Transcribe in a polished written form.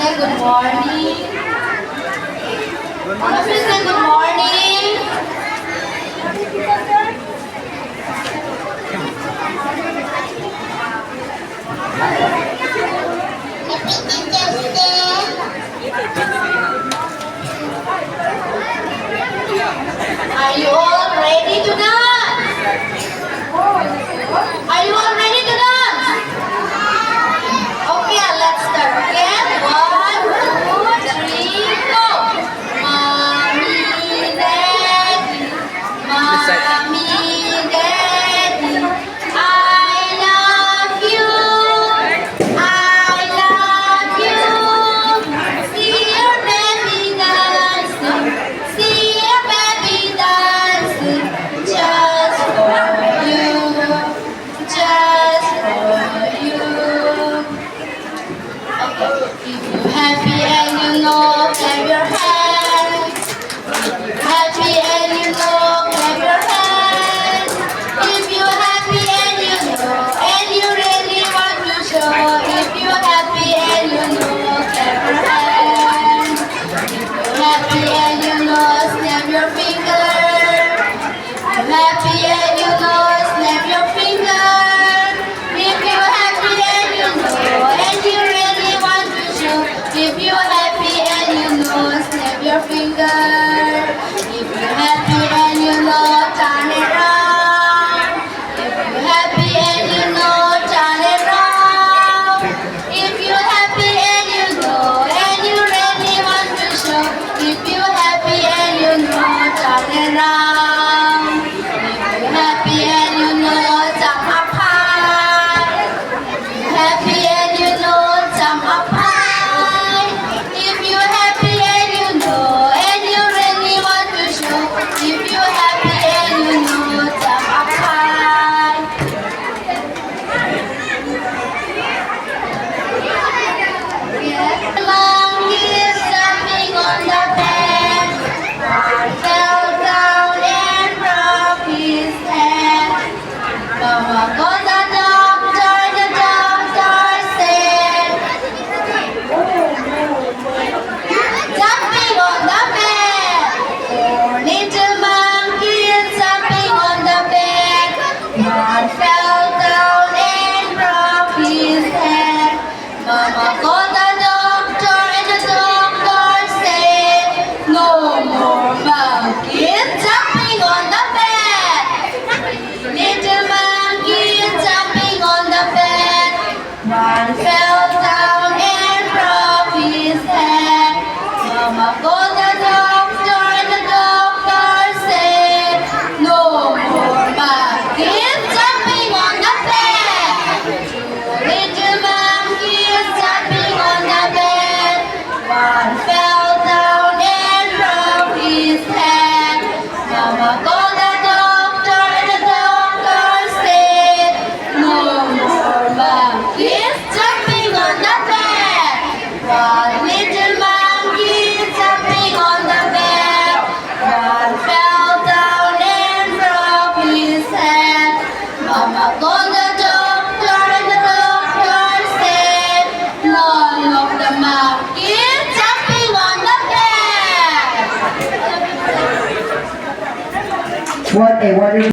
say good morning? All of you say good morning. Are you all ready to dance? Are you all ready to dance? Okay, let's start again. 1, 2, 3, go. Mommy, daddy, mommy, daddy, I love you. I love you. See your baby dancing. See your baby dancing. Just for you. Just for you. Okay. If you're happy and you know, clap your hands. Happy and you know, clap your hands. If you're happy and you know, and you really want to show. If you're happy and you know, clap your hands. If you're happy and you know, snap your finger. If you're happy and you know, snap your finger. If you're happy and you know, and you really want to show. If you're happy and you know, snap your finger. If you're happy and you know, turn it around. If you're happy and you know, turn it around. If you're happy and you know, and you really want to show. If you're happy and you know, turn it around. If you're happy and you know, jump up high. Happy and you know, jump up high. If you're happy and you know, and you really want to show. If you're happy and you know, jump up high. Monkey is jumping on the bed. One fell down and broke his head. Mama called the doctor said, jumping on the bed. Poor little monkey is jumping on the bed. One fell down and broke his head. Mama called the doctor and the doctor said, no more monkeys jumping on the bed. Little monkey jumping on the bed. One fell down and broke his head. Mama called the doctor and the doctor said, no more monkeys jumping on the bed. Little monkeys jumping on the bed. One fell down and broke his head. Mama called the doctor and the doctor said, no more monkeys jumping on the bed. One little monkey jumping on the bed. One fell down and broke his head. Mama called the doctor and the doctor said, none of the monkeys jumping on the bed. What a wonderful